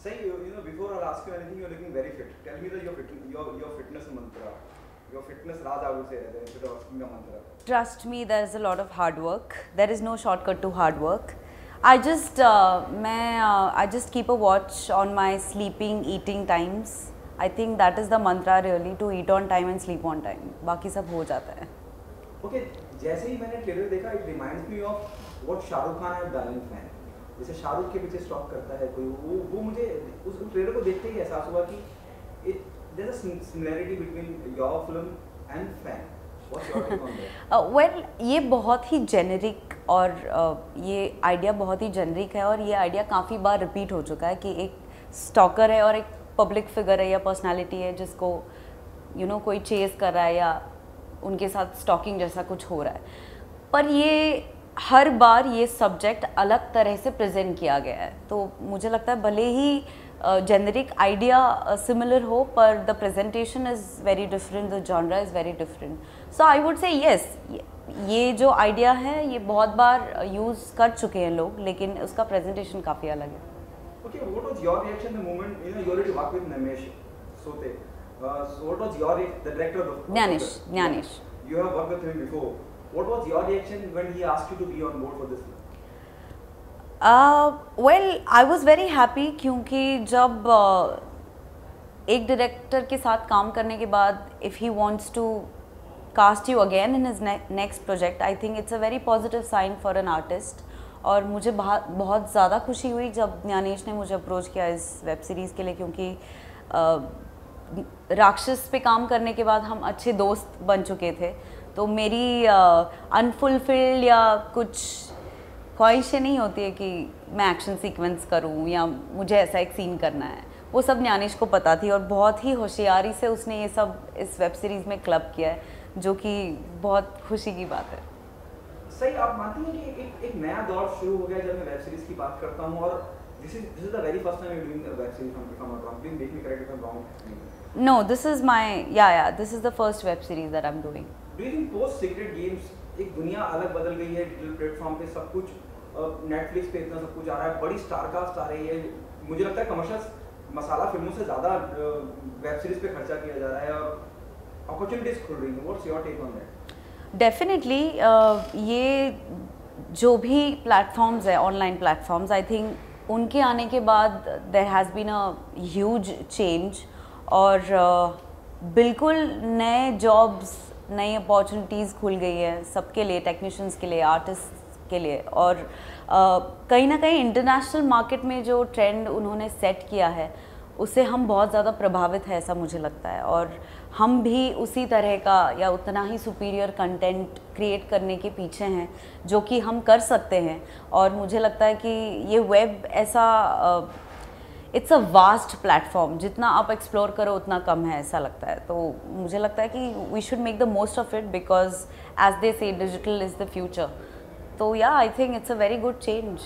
Say, before I'll ask you anything, you're looking very fit. Tell me your fitness mantra, your fitness Raj I would say instead of asking the mantra. Trust me, there is a lot of hard work. There is no shortcut to hard work. I just keep a watch on my sleeping, eating times. I think that is the mantra really, to eat on time and sleep on time. बाकी सब हो जाता है. Okay, जैसे ही मैंने trailer देखा, it reminds me of what Shahrukh Khan है darling fan. जैसे शाहरुख के पीछे स्टॉक करता है कोई, वो मुझे उस ट्रेलर को देखते ही एहसास हुआ कि there's a similarity between your film and fan. What's your take on that? Well, ये बहुत ही जेनरिक और ये आइडिया बहुत ही जेनरिक है और ये आइडिया काफ़ी बार रिपीट हो चुका है कि एक स्टॉकर है और एक पब्लिक फिगर है या पर्सनालिटी है जिसको कोई चेस कर रहा है या उनके साथ स्टॉकिंग जैसा कुछ हो रहा है. पर ये हर बार ये सब्जेक्ट अलग तरह से प्रेजेंट किया गया है. तो मुझे लगता है भले ही जेनरिक आइडिया सिमिलर हो, पर the presentation is very different, the genre is very different. So I would say yes, ये जो आइडिया है ये बहुत बार यूज़ कर चुके हैं लोग, लेकिन उसका प्रेजेंटेशन काफ़ी अलग है. Okay, what was your reaction the moment you already worked with Namesh Sote? So what was your the director of Jnanish. You have worked with him before. What was your reaction when he asked you to be on board for this film? Well, I was very happy क्योंकि जब एक director के साथ काम करने के बाद if he wants to cast you again in his next project, I think it's a very positive sign for an artist. और मुझे बहुत ज़्यादा खुशी हुई जब ज्ञानेश ने मुझे अप्रोच किया इस वेब सीरीज़ के लिए, क्योंकि राक्षस पे काम करने के बाद हम अच्छे दोस्त बन चुके थे. तो मेरी अनफुलफिल्ड या कुछ ख्वाहिशें नहीं होती है कि मैं एक्शन सीक्वेंस करूं या मुझे ऐसा एक सीन करना है. वो सब ज्ञानेश को पता थी और बहुत ही होशियारी से उसने ये सब इस वेब सीरीज़ में क्लब किया है, जो कि बहुत खुशी की बात है. सही, आप मानती हैं कि एक नया दौर शुरू हो गया जब मैं वेब सीरीज़ की बात करता हूँ, और this is the very first time you're doing a web series, if I'm not wrong. Please make me correct if I'm wrong. No, this is my this is the first web series that I'm doing. Do you think post Secret Games एक दुनिया अलग बदल गई है digital platform पे, सब कुछ Netflix पे इतना सब कुछ आ रहा है, बड़ी स्टारकास्ट आ रही है, मुझे लगता है कमर्शियल मसाला फिल्मों से ज़्यादा वेब सीरीज पे खर्चा किया जा रहा है और अपॉर्चुनिटीज खुल रही हैं. What's your take on that? Definitely ये जो भी प्लेटफॉर्म्स है, ऑनलाइन प्लेटफॉर्म्स, आई थिंक उनके आने के बाद there has been a huge change और बिल्कुल नए जॉब्स, नई अपॉर्चुनिटीज़ खुल गई है सबके लिए, टेक्नीशियंस के लिए, आर्टिस्ट के लिए. और कहीं ना कहीं इंटरनेशनल मार्केट में जो ट्रेंड उन्होंने सेट किया है उससे हम बहुत ज़्यादा प्रभावित है, ऐसा मुझे लगता है. और हम भी उसी तरह का या उतना ही सुपीरियर कंटेंट क्रिएट करने के पीछे हैं जो कि हम कर सकते हैं. और मुझे लगता है कि ये वेब ऐसा इट्स अ वास्ट प्लेटफॉर्म, जितना आप एक्सप्लोर करो उतना कम है, ऐसा लगता है. तो मुझे लगता है कि we should make the most of it because as they say digital is the future. तो या I think it's a very good change.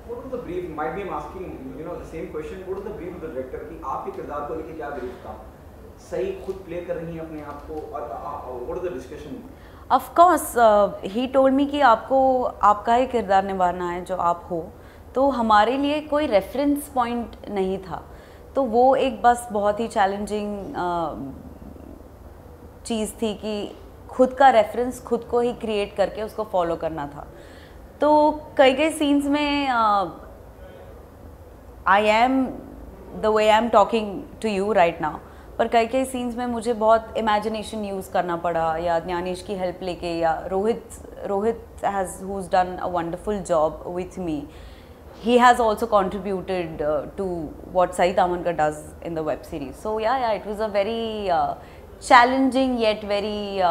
What was the brief? Might be I'm asking the same question. What was the brief of the director कि आपके किरदार को लेके क्या brief था? सही खुद प्ले कर रही हैं अपने आप को, और what was the discussion? Of course, he told me कि आपको आपका ही किरदार निभाना है जो आप हो. तो हमारे लिए कोई रेफरेंस पॉइंट नहीं था. तो वो एक बस बहुत ही चैलेंजिंग चीज़ थी कि खुद का रेफरेंस खुद को ही क्रिएट करके उसको फॉलो करना था. तो कई सीन्स में I am the way I am talking to you right now, पर कई सीन्स में मुझे बहुत इमेजिनेशन यूज़ करना पड़ा, या ज्ञानेश की हेल्प लेके, या Rohit has whose done a wonderful job with me. He has also contributed to what Sai Tamanka does in the web series. So yeah, it was a very challenging yet very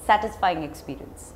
satisfying experience.